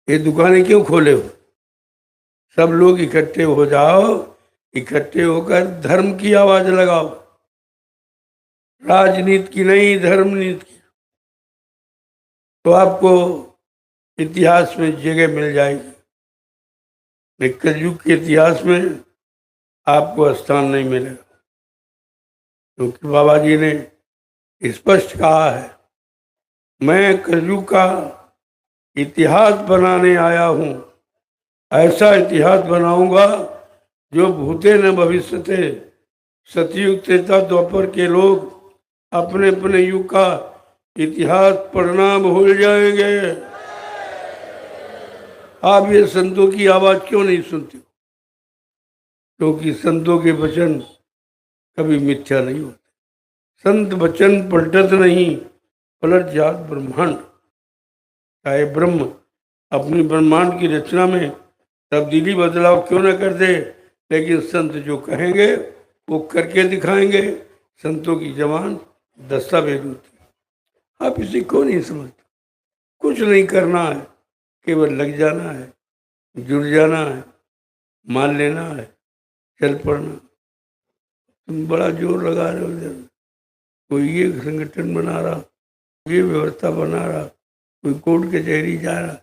ये दुकानें क्यों खोले हो? सब लोग इकट्ठे हो जाओ, इकट्ठे होकर धर्म की आवाज लगाओ, राजनीति की नहीं, धर्म नीति की। तो आपको इतिहास में जगह मिल जाएगी। कलयुग के इतिहास में आपको स्थान नहीं मिलेगा, क्योंकि बाबा जी ने स्पष्ट कहा है, मैं कलयुग का इतिहास बनाने आया हूं। ऐसा इतिहास बनाऊंगा जो भूते न भविष्य थे। सतयुग त्रेता द्वापर के लोग अपने अपने युग का इतिहास पढ़ना भूल जाएंगे। आप ये संतों की आवाज क्यों नहीं सुनते? क्योंकि संतों के वचन कभी मिथ्या नहीं होते। संत वचन पलटत नहीं, पलट जात ब्रह्मांड। चाहे ब्रह्म अपनी ब्रह्मांड की रचना में तब्दीली बदलाव क्यों न कर दे, लेकिन संत जो कहेंगे वो करके दिखाएंगे। संतों की जबान दस्तावेज होती है। आप इसे क्यों नहीं समझते? कुछ नहीं करना है, केवल लग जाना है, जुड़ जाना है, मान लेना है, चल पड़ना। तुम बड़ा जोर लगा रहे हो इधर, कोई ये संगठन बना रहा, ये व्यवस्था बना रहा, कोई कोर्ट कचहरी जा रहा।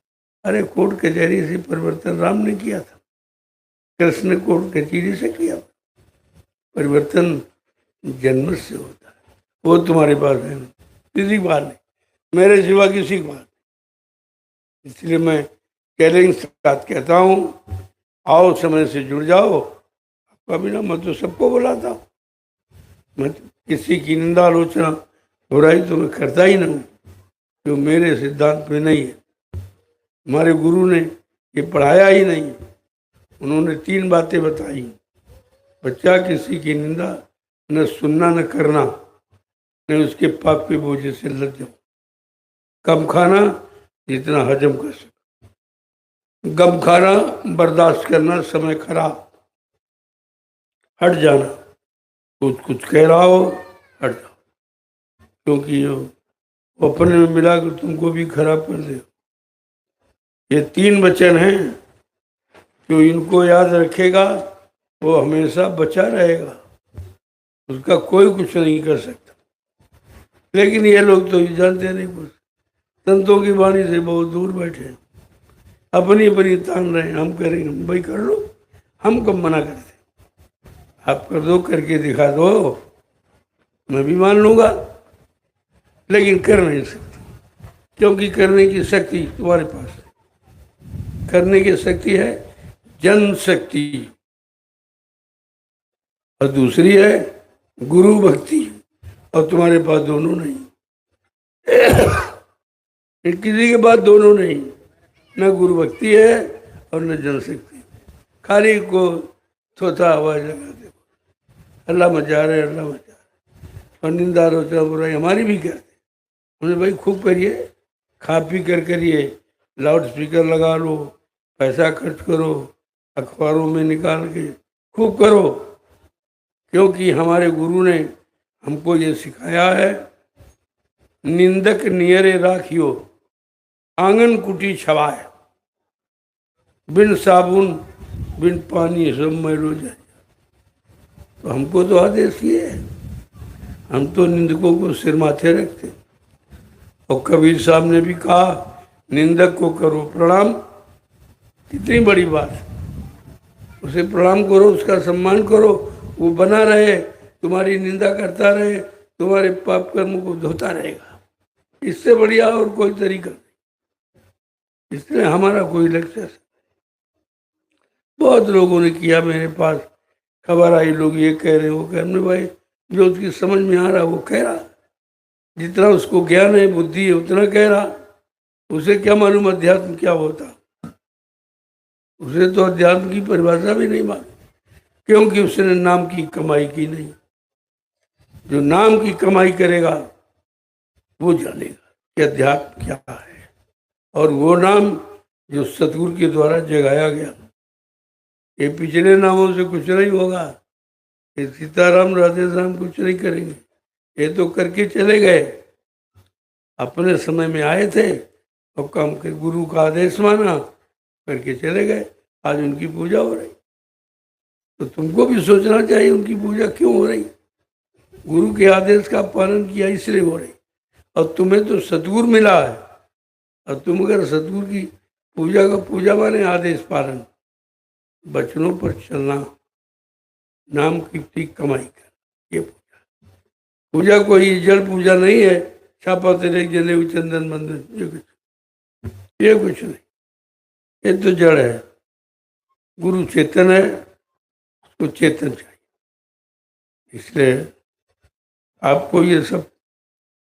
अरे कोर्ट कचहरी से परिवर्तन राम ने किया था, कृष्ण ने कोर्ट कचहरी से किया। परिवर्तन जन्म से होता है, वो तुम्हारे पास है ना, किसी की बात नहीं, मेरे सिवा किसी की बात नहीं। इसलिए मैं चैलेंज के साथ कहता हूँ, आओ समय से जुड़ जाओ। आपका बिना मैं तो सबको बुलाता हूँ, मैं किसी की निंदा आलोचना बुराई तो मैं करता ही नहीं हूँ, जो मेरे सिद्धांत में नहीं है। हमारे गुरु ने ये पढ़ाया ही नहीं। उन्होंने 3 बातें बताई। बच्चा, किसी की निंदा न सुनना न करना, न उसके पाप के बोझे से लग जाओ। कम खाना जितना हजम कर सके, गम खाना बर्दाश्त करना, समय खराब, हट जाना। कुछ कुछ कह रहा हो हट जाओ, क्योंकि वो अपने में मिला कर तुमको भी खराब कर दे। ये 3 वचन हैं, जो इनको याद रखेगा वो हमेशा बचा रहेगा, उसका कोई कुछ नहीं कर सकता। लेकिन ये लोग तो जानते नहीं कुछ, संतों की वाणी से बहुत दूर बैठे, अपनी अपनी तान रहे। हम करेंगे, भाई कर लो, हम कब मना करते? आप कर दो, करके दिखा दो, मैं भी मान लूंगा। लेकिन कर नहीं सकते, क्योंकि करने की शक्ति तुम्हारे पास है। करने की शक्ति है जन शक्ति, और दूसरी है गुरु भक्ति, और तुम्हारे पास दोनों नहीं। किसी के पास दोनों नहीं, न गुरु भक्ति है और न जनशक्ति। खाली को थोथा आवाज लगाते, अल्लाह मचा रहे, अल्लाह मचा रहे, और निंदा आलोचना बुराई हमारी भी करते। हमने भाई खूब करिए, खा पी कर करिए, लाउड स्पीकर लगा लो, पैसा खर्च करो, अखबारों में निकाल के खूब करो, क्योंकि हमारे गुरु ने हमको ये सिखाया है, निंदक नियरे राखियो, आंगन कुटी छवाए, बिन साबुन बिन पानी सब मैलो जाए। तो हमको तो आदेश ये है, हम तो निंदकों को सिर माथे रखते। और कबीर साहब ने भी कहा, निंदक को करो प्रणाम। कितनी बड़ी बात है, उसे प्रणाम करो, उसका सम्मान करो, वो बना रहे, तुम्हारी निंदा करता रहे, तुम्हारे पाप कर्म को धोता रहेगा। इससे बढ़िया और कोई तरीका नहीं। इसलिए हमारा कोई लक्ष्य, बहुत लोगों ने किया, मेरे पास खबर आई, लोग ये कह रहे, वो कह रहे। भाई जो उसकी समझ में आ रहा वो कह रहा, जितना उसको ज्ञान है, बुद्धि है, उतना कह रहा। उसे क्या मालूम अध्यात्म क्या होता? उसे तो अध्यात्म की परिभाषा भी नहीं मालूम, क्योंकि उसने नाम की कमाई की नहीं। जो नाम की कमाई करेगा वो जानेगा कि अध्यात्म क्या है, और वो नाम जो सतगुरु के द्वारा जगाया गया। ये पिछले नामों से कुछ नहीं होगा, ये सीताराम राधे श्याम कुछ नहीं करेंगे, ये तो करके चले गए। अपने समय में आए थे और काम के गुरु का आदेश माना, करके चले गए, आज उनकी पूजा हो रही। तो तुमको भी सोचना चाहिए उनकी पूजा क्यों हो रही। गुरु के आदेश का पालन किया इसलिए हो रही। और तुम्हें तो सतगुरु मिला है, और तुम अगर सतगुरु की पूजा का पूजा माने आदेश पालन, वचनों पर चलना, नाम की कमाई कर, ये पूजा। पूजा कोई जड़ पूजा नहीं है, छापा तेरे जले चंदन मंदन, ये कुछ नहीं, ये तो जड़ है। गुरु चेतन है, उसको चेतन चाहिए। इसलिए आपको ये सब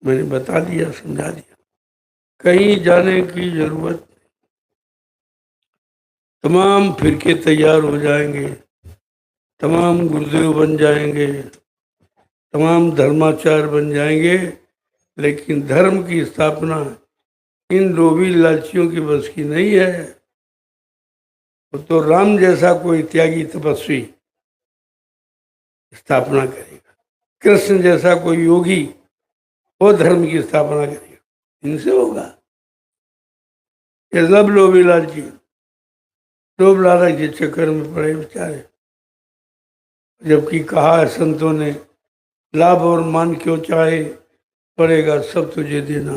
मैंने बता दिया, समझा दिया, कहीं जाने की जरूरत। तमाम फिरके तैयार हो जाएंगे, तमाम गुरुदेव बन जाएंगे, तमाम धर्माचार्य बन जाएंगे, लेकिन धर्म की स्थापना इन लोभी लालचियों की बस की नहीं है। तो राम जैसा कोई त्यागी तपस्वी स्थापना करेगा, कृष्ण जैसा कोई योगी वो धर्म की स्थापना करेगा, इनसे होगा। ये सब लोभी लालची, लोभ लालच के चक्कर में पड़े बेचारे। जबकि कहा है संतों ने, लाभ और मान क्यों चाहे, पड़ेगा सब तुझे देना।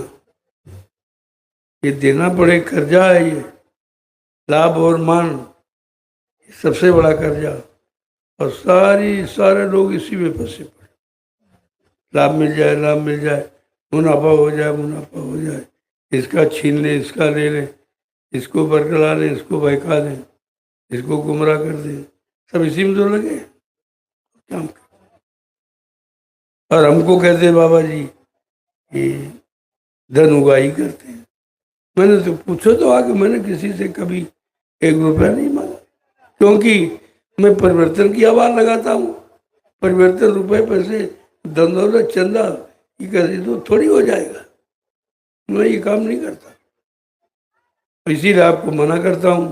ये देना पड़े, कर्जा है ये, लाभ और मान सबसे बड़ा कर्जा। और सारे लोग इसी में फंसे पड़े, लाभ मिल जाए, लाभ मिल जाए, मुनाफा हो जाए, मुनाफा हो जाए, इसका छीन ले, इसका ले ले, इसको बरकला लें, इसको बहका दें, इसको गुमराह कर दें, सब इसी में तो लगे काम। और हमको कहते बाबा जी ये धन उगाही करते हैं। मैंने तो पूछो तो आगे, मैंने किसी से कभी 1 रुपया नहीं मांगा, क्योंकि मैं परिवर्तन की आवाज लगाता हूँ। परिवर्तन रुपए पैसे धन दौलत चंदा ये कर तो थोड़ी हो जाएगा, मैं ये काम नहीं करता। इसीलिए आपको मना करता हूँ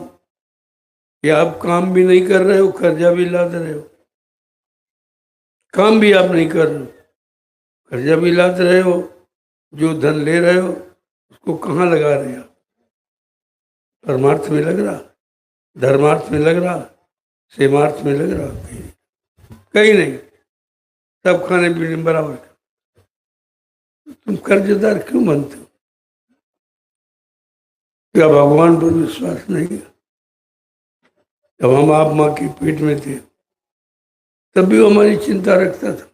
कि आप काम भी नहीं कर रहे हो, कर्जा भी लाते रहे हो। काम भी आप नहीं कर रहे हो, कर्जा भी लाते रहे हो, जो धन ले रहे हो उसको कहाँ लगा रहे हो? परमार्थ में लग रहा, धर्मार्थ में लग रहा, सेमार्थ में लग रहा, कहीं नहीं, सब खाने पीने बराबर। तुम कर्जदार क्यों बनते हो? क्या भगवान पर विश्वास नहीं है? जब हम आप माँ के पेट में थे तब भी वो हमारी चिंता रखता था।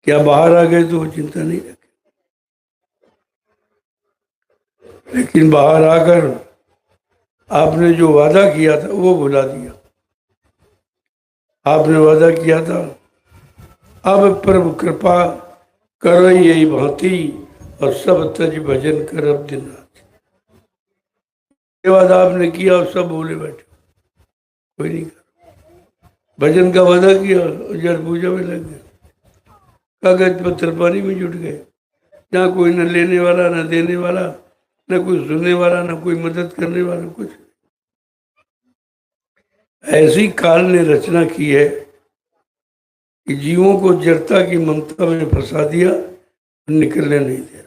क्या बाहर आ गए तो वो चिंता नहीं रखे? लेकिन बाहर आकर आपने जो वादा किया था वो भुला दिया। आपने वादा किया था, अब प्रभु कृपा करो यही भांति, और सब तज भजन कर अब दिन रात। ये वादा आपने किया और सब बोले बैठे, कोई नहीं कर। भजन का वादा किया और जड़ पूजा में लग गए, कागज पत्थर पानी में जुट गए, जहाँ कोई न लेने वाला, न देने वाला, न कोई सुनने वाला, न कोई मदद करने वाला, कुछ। ऐसी काल ने रचना की है कि जीवों को जड़ता की ममता में फंसा दिया, निकलने नहीं दे रहा।